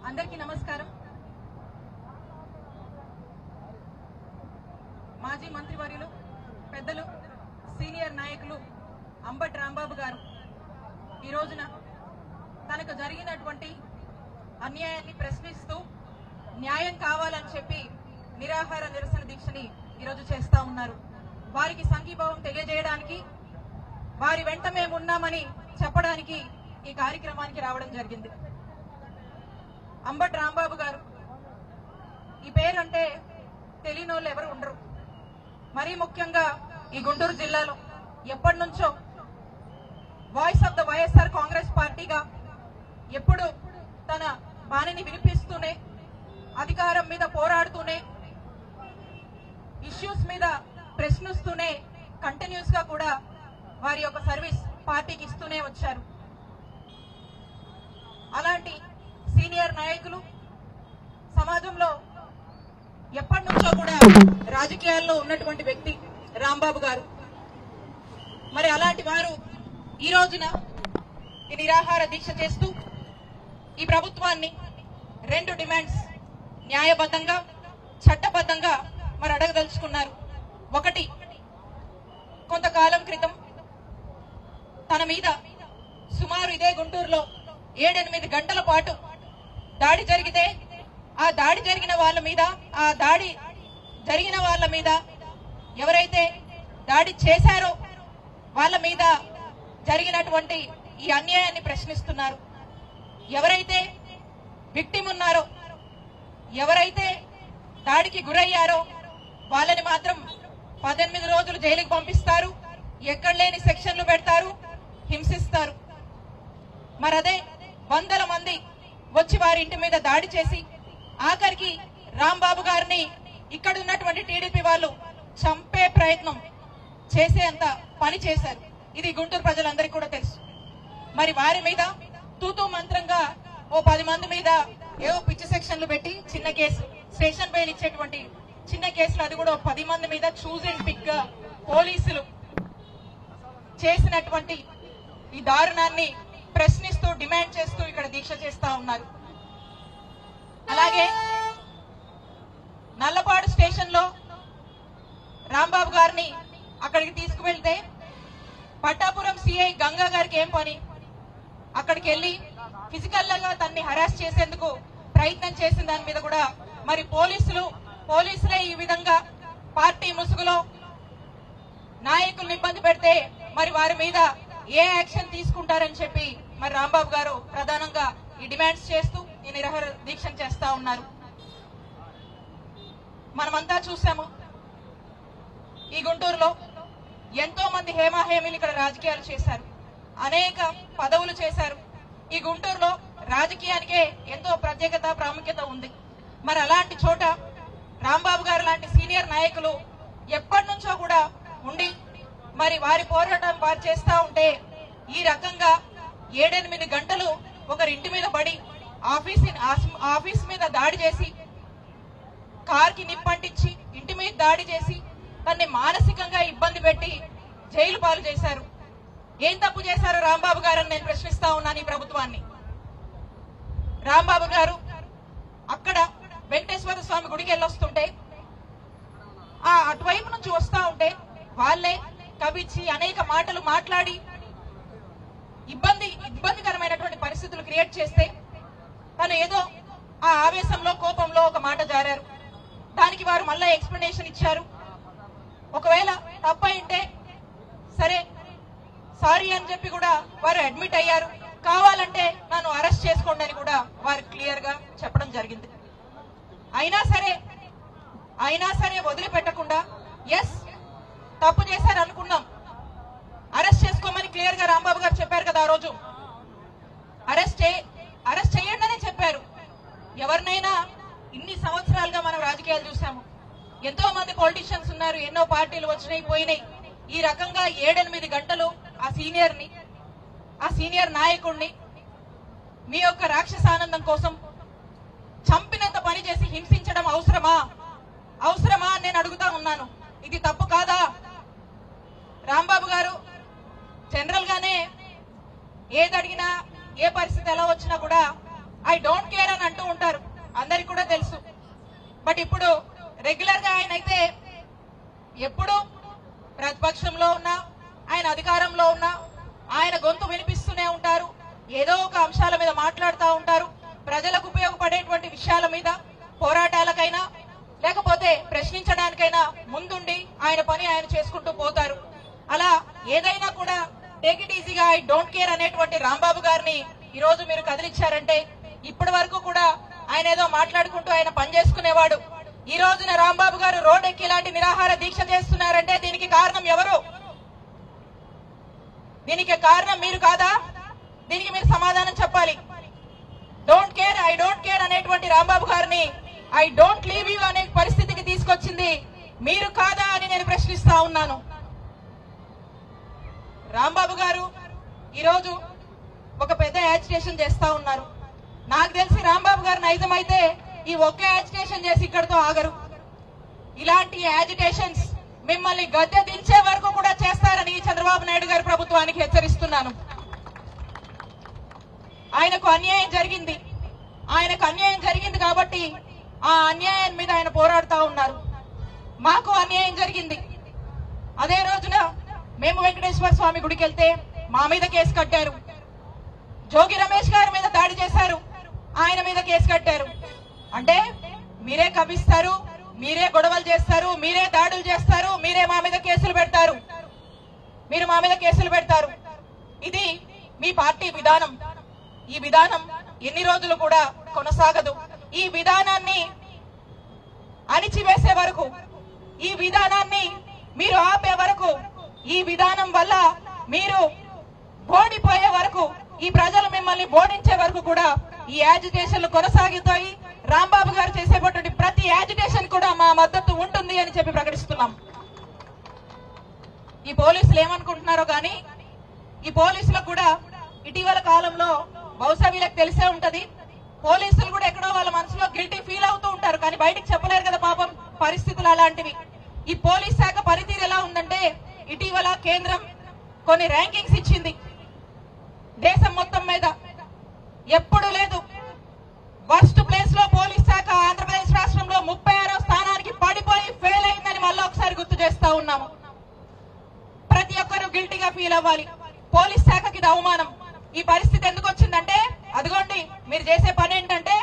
అందరికీ నమస్కారం. మాజీ మంత్రివర్యులు పెద్దలు సీనియర్ నాయకులు అంబటి రాంబాబు గారు ఈ రోజున తనకు జరిగినటువంటి అన్యాయాన్ని ప్రశ్నిస్తూ న్యాయం కావాలని చెప్పి నిరాహార నిరసన దీక్షని ఈరోజు చేస్తా ఉన్నారు. వారికి సంఘీభావం తెలియజేయడానికి, వారి వెంట మేము ఉన్నామని చెప్పడానికి ఈ కార్యక్రమానికి రావడం జరిగింది. అంబటి రాంబాబు గారు ఈ పేరంటే తెలియని వాళ్ళు ఎవరు ఉండరు. మరీ ముఖ్యంగా ఈ గుంటూరు జిల్లాలో ఎప్పటి నుంచో voice of the YSR Congress పార్టీగా ఎప్పుడు తన బాణిని వినిపిస్తూనే, అధికారం మీద పోరాడుతూనే, ఇష్యూస్ మీద ప్రశ్నిస్తూనే కంటిన్యూస్ గా కూడా వారి యొక్క సర్వీస్ పార్టీకి ఇస్తూనే వచ్చారు. అలాంటి సీనియర్ నాయకులు సమాజంలో ఎప్పటి నుంచో కూడా రాజకీయాల్లో ఉన్నటువంటి వ్యక్తి రాంబాబు గారు. మరి అలాంటి వారు ఈ రోజున ఈ నిరాహార దీక్ష చేస్తూ ఈ ప్రభుత్వాన్ని 2 డిమాండ్స్ న్యాయబద్ధంగా, చట్టబద్ధంగా మరి అడగదలుచుకున్నారు. ఒకటి, కొంతకాలం క్రితం తన మీద సుమారు ఇదే గుంటూరులో 7-8 గంటల పాటు దాడి జరిగితే, ఆ దాడి జరిగిన వాళ్ళ మీద ఎవరైతే దాడి చేశారో వాళ్ళ మీద జరిగినటువంటి ఈ అన్యాయాన్ని ప్రశ్నిస్తున్నారు. ఎవరైతే విక్టిమ్ ఉన్నారో, ఎవరైతే దాడికి గురయ్యారో వాళ్ళని మాత్రం 18 రోజులు జైలుకు పంపిస్తారు, ఎక్కడ లేని సెక్షన్లు పెడతారు, హింసిస్తారు. మరదే వందల మంది వచ్చి వారి ఇంటి మీద దాడి చేసి ఆఖరికి రాంబాబు గారిని ఇక్కడ ఉన్నటువంటి టీడీపీ వాళ్ళు చంపే ప్రయత్నం చేసేంత పని చేశారు. ఇది గుంటూరు ప్రజలందరికీ కూడా తెలుసు. మరి వారి మీద తూతూ మంత్రంగా ఓ 10 మంది మీద ఏవో పిచ్చి సెక్షన్లు పెట్టి చిన్న కేసు, స్టేషన్ బెయిల్ ఇచ్చేటువంటి చిన్న కేసులు, అది కూడా 10 మంది మీద చూజ్ అండ్ పిక్ గా పోలీసులు చేసినటువంటి ఈ దారుణాన్ని ప్రశ్నిస్తూ, డిమాండ్ చేస్తూ ఇక్కడ దీక్ష చేస్తా ఉన్నారు. అలాగే నల్లపాడు స్టేషన్ లో రాంబాబు గారిని అక్కడికి తీసుకువెళ్తే పట్టాపురం సిఐ గంగా గారికి ఏం పని? అక్కడికి వెళ్లి ఫిజికల్ గా తన్ని హరాస్ చేసేందుకు ప్రయత్నం చేసిన దాని మీద కూడా మరి పోలీసులే ఈ విధంగా పార్టీ ముసుగులో నాయకులను ఇబ్బంది పెడితే మరి వారి మీద ఏ యాక్షన్ తీసుకుంటారని చెప్పి మరి రాంబాబు గారు ప్రధానంగా ఈ డిమాండ్స్ చేస్తూ ఈ నిరాహార దీక్ష చేస్తా ఉన్నారు. మనమంతా చూసాము, ఈ గుంటూరులో ఎంతో మంది హేమాహేమీలు ఇక్కడ రాజకీయాలు చేశారు, అనేక పదవులు చేశారు. ఈ గుంటూరులో రాజకీయానికే ఎంతో ప్రత్యేకత, ప్రాముఖ్యత ఉంది. మరి అలాంటి చోట రాంబాబు గారు లాంటి సీనియర్ నాయకులు ఎప్పటి నుంచో కూడా ఉండి మరి వారి పోరాటం వారు చేస్తా ఉంటే ఈ రకంగా 7-8 గంటలు ఒకరింటి మీద పడి ఆఫీస్ మీద దాడి చేసి, కార్కి నిప్పంటించి ఇంటి మీద దాడి చేసి తన్ని మానసికంగా ఇబ్బంది పెట్టి జైలు పాలు చేశారు. ఏం తప్పు చేశారు రాంబాబు గారని నేను ప్రశ్నిస్తా ఉన్నాను ఈ ప్రభుత్వాన్ని. రాంబాబు గారు అక్కడ వెంకటేశ్వర స్వామి గుడికి వెళ్ళొస్తుంటే అటువైపు నుంచి వస్తా ఉంటే వాళ్ళే కవిచ్చి అనేక మాటలు మాట్లాడి ఇబ్బందికరమైనటువంటి పరిస్థితులు క్రియేట్ చేస్తే తను ఏదో ఆ ఆవేశంలో, కోపంలో ఒక మాట జారారు. దానికి వారు మళ్ళా ఎక్స్ప్లెనేషన్ ఇచ్చారు. ఒకవేళ తప్పైంటే సరే సారీ అని చెప్పి కూడా వారు అడ్మిట్ అయ్యారు. కావాలంటే నన్ను అరెస్ట్ చేసుకోండి అని కూడా వారు క్లియర్ గా చెప్పడం జరిగింది. అయినా సరే వదిలిపెట్టకుండా ఎస్ తప్పు చేశారు అనుకున్నాం, అరెస్ట్ చేసుకోమని క్లియర్ గా రాంబాబు గారు చెప్పారు కదా. ఆ రోజు అరెస్ట్ చేయండి అని చెప్పారు. ఎవరినైనా ఇన్ని సంవత్సరాలుగా మనం రాజకీయాలు చూసాము, ఎంతో మంది పొలిటీషియన్స్ ఉన్నారు, ఎన్నో పార్టీలు వచ్చినాయి పోయినాయి. ఈ రకంగా 7-8 గంటలు ఆ సీనియర్ నాయకుడిని మీ యొక్క రాక్షసానందం కోసం చంపినంత పని చేసి హింసించడం అవసరమా అని నేను అడుగుతా ఉన్నాను. ఇది తప్పు కాదా? రాంబాబు గారు జనరల్ గానే ఏది అడిగినా, ఏ పరిస్థితి ఎలా వచ్చినా కూడా ఐ డోంట్ కేర్ అని అంటూ ఉంటారు. బట్ ఇప్పుడు రెగ్యులర్ గా ఆయన అయితే ఎప్పుడు ప్రతిపక్షంలో ఉన్నా ఆయన అధికారంలో ఉన్నా ఆయన గొంతు వినిపిస్తూనే ఉంటారు. ఏదో ఒక అంశాల మీద మాట్లాడుతూ ఉంటారు. ప్రజలకు ఉపయోగపడేటువంటి విషయాల మీద పోరాటాలకైనా లేకపోతే ప్రశ్నించడానికైనా ముందుండి ఆయన పని ఆయన చేసుకుంటూ పోతారు. అలా ఏదైనా కూడా టేక్ ఇట్ ఈజీగా ఐ డోంట్ కేర్ అనేటువంటి రాంబాబు గారిని ఈ రోజు మీరు కదిలిచ్చారంటే ఇప్పటి వరకు కూడా ఆయన ఏదో మాట్లాడుకుంటూ ఆయన పని చేసుకునేవాడు. ఈ రోజున రాంబాబు గారు రోడ్ ఎక్కి ఇలాంటి నిరాహార దీక్ష చేస్తున్నారంటే దీనికి కారణం ఎవరు? దీనికి కారణం మీరు కాదా? దీనికి మీరు సమాధానం చెప్పాలి. Don't care I don't care అనేటువంటి రాంబాబు గారిని ఐ డోంట్ లీవ్ యూ అనే పరిస్థితికి తీసుకొచ్చింది మీరు కాదా అని నేను ప్రశ్నిస్తా ఉన్నాను. రాంబాబు గారు ఈరోజు ఒక పెద్ద యాజిటేషన్ చేస్తా ఉన్నారు. నాకు తెలిసి రాంబాబు గారు నైజం అయితే ఈ ఒక్క యాజిటేషన్ చేసి ఇక్కడితో ఆగరు. ఇలాంటి యాజిటేషన్స్ మిమ్మల్ని గద్దె దించే వరకు కూడా చేస్తారని చంద్రబాబు నాయుడు గారి ప్రభుత్వానికి హెచ్చరిస్తున్నాను. ఆయనకు అన్యాయం జరిగింది కాబట్టి ఆ అన్యాయం మీద ఆయన పోరాడుతూ ఉన్నారు. మాకు అన్యాయం జరిగింది. అదే రోజున మేము వెంకటేశ్వర స్వామి గుడికి వెళ్తే మా మీద కేసు కట్టారు. జోగి రమేష్ గారి మీద దాడి చేశారు, ఆయన మీద కేసు కట్టారు. అంటే మీరే కవిస్తారు, మీరే గొడవలు చేస్తారు, మీరే దాడులు చేస్తారు, మీరే మా మీద కేసులు పెడతారు. ఇది మీ పార్టీ విధానం. ఈ విధానం ఎన్ని రోజులు కూడా కొనసాగదు. ఈ విధానాన్ని అణిచివేసే వరకు, ఈ విధానాన్ని మీరు ఆపే వరకు, ఈ విధానం వల్ల మీరు ఓడిపోయే వరకు, ఈ ప్రజలు మిమ్మల్ని ఓడించే వరకు కూడా ఈ యాజిటేషన్లు కొనసాగుతాయి. రాంబాబు గారు చేసేటువంటి ప్రతి యాజిటేషన్ కూడా మా మద్దతు ఉంటుంది అని చెప్పి ప్రకటిస్తున్నాం. ఈ పోలీసులు ఏమనుకుంటున్నారో గాని ఈ పోలీసులకు కూడా ఇటీవల కాలంలో బహుశా వీళ్ళకి తెలిసే ఉంటది. పోలీసులు కూడా ఎక్కడో వాళ్ళ మనసులో గిల్టీ ఫీల్ అవుతూ ఉంటారు, కానీ బయటికి చెప్పలేరు కదా పాపం, పరిస్థితులు అలాంటివి. ఈ పోలీస్ శాఖ పనితీరు ఎలా ఉందంటే ఇటీవల కేంద్రం కొన్ని ర్యాంకింగ్స్ ఇచ్చింది దేశం మొత్తం మీద. ఎప్పుడు లేదు వర్స్ట్ ప్లేస్ లో పోలీస్ శాఖ ఆంధ్రప్రదేశ్ రాష్ట్రంలో 36వ స్థానానికి పడిపోయి ఫెయిల్ అయిందని మళ్ళీ ఒకసారి గుర్తు చేస్తా ఉన్నాము. ప్రతి ఒక్కరూ గిల్టీగా ఫీల్ అవ్వాలి. పోలీస్ శాఖకి ఇది అవమానం. ఈ పరిస్థితి ఎందుకు వచ్చిందంటే అదిగోండి మీరు చేసే పని ఏంటంటే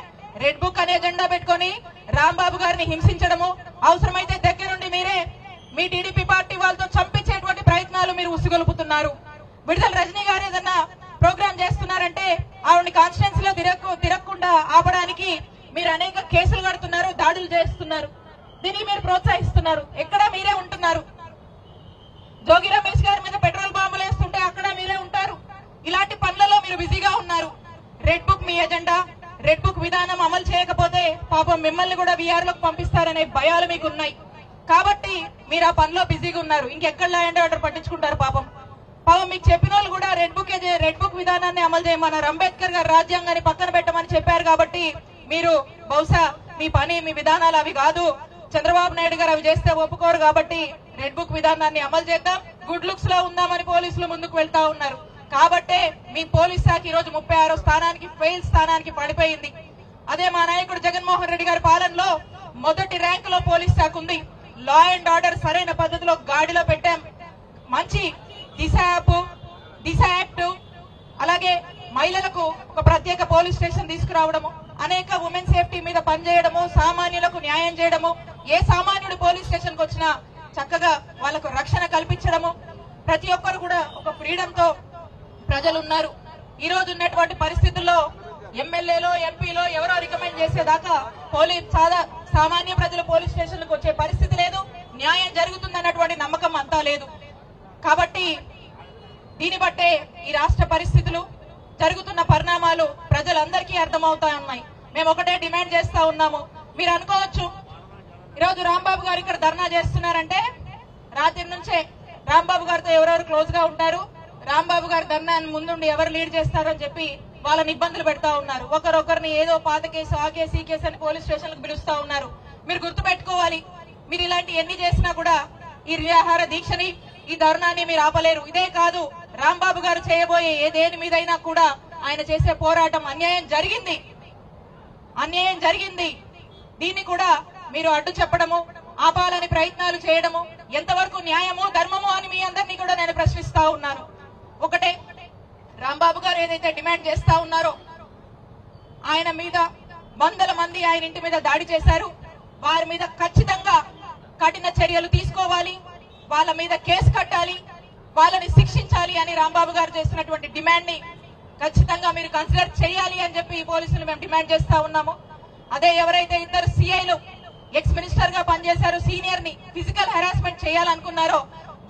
రెడ్ బుక్ అనే ఎజెండా పెట్టుకుని రాంబాబు గారిని హింసించడము, అవసరమైతే దగ్గరుండి మీరే మీ టీడీపీ పార్టీ వాళ్ళతో చంపించేటువంటి ప్రయత్నాలు మీరు ఉసిగొలుపుతున్నారు. విడుదల రజనీ గారు ఏదన్నా ప్రోగ్రామ్ చేస్తున్నారంటే ఆవిడని కాన్స్టిట్యున్సీలో తిరగకుండా ఆపడానికి మీరు అనేక కేసులు కడుతున్నారు, దాడులు చేస్తున్నారు. దీనికి మీరు ప్రోత్సహిస్తున్నారు. ఎక్కడ మీరే ఉంటున్నారు. జోగి రమేష్ గారి మీద పెట్రోల్ బాంబులు వేస్తుంటే అక్కడ మీరే ఉంటారు. ఇలాంటి పనులలో మీరు బిజీగా ఉన్నారు. రెడ్ బుక్ మీ ఎజెండా, రెడ్ బుక్ విధానం అమలు చేయకపోతే పాపం మిమ్మల్ని కూడా వీఆర్ లోకి పంపిస్తారనే భయాలు మీకు ఉన్నాయి. కాబట్టి మీరు ఆ పనిలో బిజీగా ఉన్నారు. ఇంకెక్కడ లా అండ్ ఆర్డర్ పట్టించుకుంటారు. పాపం మీకు చెప్పిన వాళ్ళు కూడా రెడ్ బుక్ విధానాన్ని అమలు చేయమన్నారు. అంబేద్కర్ గారు రాజ్యాంగాన్ని పక్కన పెట్టమని చెప్పారు. కాబట్టి మీరు బహుశా మీ పని మీ విధానాలు అవి కాదు, చంద్రబాబు నాయుడు గారు అవి చేస్తే ఒప్పుకోరు. కాబట్టి రెడ్ బుక్ విధానాన్ని అమలు చేద్దాం, గుడ్ లుక్స్ లో ఉందామని పోలీసులు ముందుకు వెళ్తా ఉన్నారు. కాబట్టే మీ పోలీస్ శాఖ ఈ రోజు 36వ స్థానానికి ఫెయిల్ స్థానానికి పడిపోయింది. అదే మా నాయకుడు జగన్మోహన్ రెడ్డి గారి పాలనలో మొదటి ర్యాంకులో పోలీస్ శాఖ ఉంది. లా అండ్ ఆర్డర్ సరైన పద్ధతిలో గాడిలో పెట్టాం. మంచి దిశ యాక్ట్, అలాగే మహిళలకు ఒక ప్రత్యేక పోలీస్ స్టేషన్ తీసుకురావడము, అనేక ఉమెన్ సేఫ్టీ మీద పనిచేయడము, సామాన్యులకు న్యాయం చేయడము, ఏ సామాన్యుడు పోలీస్ స్టేషన్ కు వచ్చినా చక్కగా వాళ్ళకు రక్షణ కల్పించడము, ప్రతి ఒక్కరు కూడా ఒక ఫ్రీడమ్ తో ప్రజలు ఉన్నారు. ఈ రోజు ఉన్నటువంటి పరిస్థితుల్లో ఎమ్మెల్యేలో ఎంపీలో ఎవరో రికమెండ్ చేసేదాకా సామాన్య ప్రజలు పోలీస్ స్టేషన్లకు వచ్చే పరిస్థితి లేదు. న్యాయం జరుగుతుందన్నటువంటి నమ్మకం అంతా లేదు. కాబట్టి దీన్ని బట్టే ఈ రాష్ట్ర పరిస్థితులు, జరుగుతున్న పరిణామాలు ప్రజలందరికీ అర్థమవుతా ఉన్నాయి. మేము ఒకటే డిమాండ్ చేస్తా ఉన్నాము. మీరు అనుకోవచ్చు ఈరోజు రాంబాబు గారు ఇక్కడ ధర్నా చేస్తున్నారంటే రాత్రి నుంచే రాంబాబు గారితో ఎవరెవరు క్లోజ్ గా ఉంటారు, రాంబాబు గారి ధర్నాన్ని ముందుండి ఎవరు లీడ్ చేస్తారని చెప్పి వాళ్ళని ఇబ్బందులు పెడతా ఉన్నారు. ఒకరొకరిని ఏదో పాత కేసు, ఆ కేసు, ఈ కేసు అని పోలీస్ స్టేషన్లకు పిలుస్తా ఉన్నారు. మీరు గుర్తుపెట్టుకోవాలి, మీరు ఇలాంటి ఎన్ని చేసినా కూడా ఈ నిరాహార దీక్షని, ఈ ధర్నాన్ని మీరు ఆపలేరు. ఇదే కాదు, రాంబాబు గారు చేయబోయే దేని మీదైనా కూడా ఆయన చేసే పోరాటం అన్యాయం జరిగింది. దీన్ని కూడా మీరు అడ్డు చెప్పడము, ఆపాలని ప్రయత్నాలు చేయడము ఎంతవరకు న్యాయమో ధర్మమో అని మీ అందరినీ కూడా నేను ప్రశ్నిస్తా ఉన్నాను. ఒకటే, రాంబాబు గారు ఏదైతే డిమాండ్ చేస్తా ఉన్నారో, ఆయన మీద వందల మంది ఆయన ఇంటి మీద దాడి చేశారు, వారి మీద ఖచ్చితంగా కఠిన చర్యలు తీసుకోవాలి, వాళ్ళ మీద కేసు కట్టాలి, వాళ్ళని శిక్షించాలి అని రాంబాబు గారు చేస్తున్నటువంటి డిమాండ్ ని ఖచ్చితంగా మీరు కన్సిడర్ చేయాలి అని చెప్పి ఈ పోలీసులు మేము డిమాండ్ చేస్తా ఉన్నాము. అదే ఎవరైతే ఇద్దరు సిఐలు ఎక్స్ మినిస్టర్ గా పనిచేశారు, సీనియర్ ని ఫిజికల్ హెరాస్మెంట్ చేయాలనుకున్నారో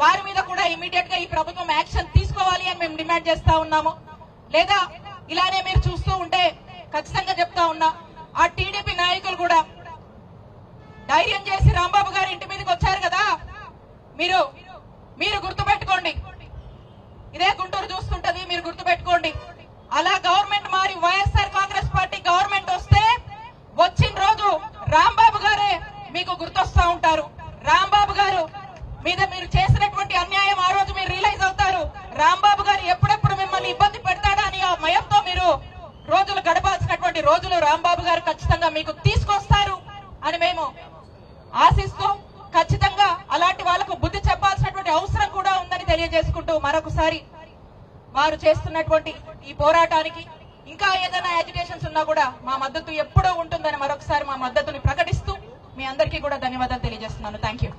వారి మీద కూడా ఇమీడియట్ గా ఈ ప్రభుత్వం యాక్షన్ తీసుకోవాలి అని మేము డిమాండ్ చేస్తా ఉన్నాము. లేదా ఇలానే మీరు చూస్తూ ఉంటే ఖచ్చితంగా చెప్తా ఉన్నా, ఆ టీడీపీ నాయకులు కూడా ధైర్యం చేసి రాంబాబు గారి ఇంటి మీదకి వచ్చారు కదా, మీరు గుర్తుపెట్టుకోండి, ఇదే గుంటూరు చూస్తుంటది, మీరు గుర్తుపెట్టుకోండి. అలా గవర్నమెంట్ మారి వైఎస్ఆర్ కాంగ్రెస్ పార్టీ గవర్నమెంట్ వస్తే వచ్చిన రోజు రాంబాబు గారే మీకు గుర్తొస్తా ఉంటారు. రాంబాబు గారు మీద మీరు చేసినటువంటి అన్యాయం ఆ రోజు మీరు రియలైజ్ అవుతారు. రాంబాబు గారు ఎప్పుడెప్పుడు మిమ్మల్ని ఇబ్బంది పెడతాడా అని ఆ భయంతో మీరు రోజులు గడపాల్సినటువంటి రోజులు రాంబాబు గారు ఖచ్చితంగా మీకు తీసుకొస్తారు అని మేము ఆశిస్తూ, ఖచ్చితంగా అలాంటి వాళ్లకు బుద్ధి చెప్పాల్సినటువంటి అవసరం కూడా ఉందని తెలియజేసుకుంటూ, మరొకసారి వారు చేస్తున్నటువంటి ఈ పోరాటానికి ఇంకా ఏదైనా అజిటేషన్స్ ఉన్నా కూడా మా మద్దతు ఎప్పుడూ ఉంటుందని మరొకసారి మా మద్దతుని ప్రకటిస్తూ మీ అందరికీ కూడా ధన్యవాదాలు తెలియజేస్తున్నాను. Thank you.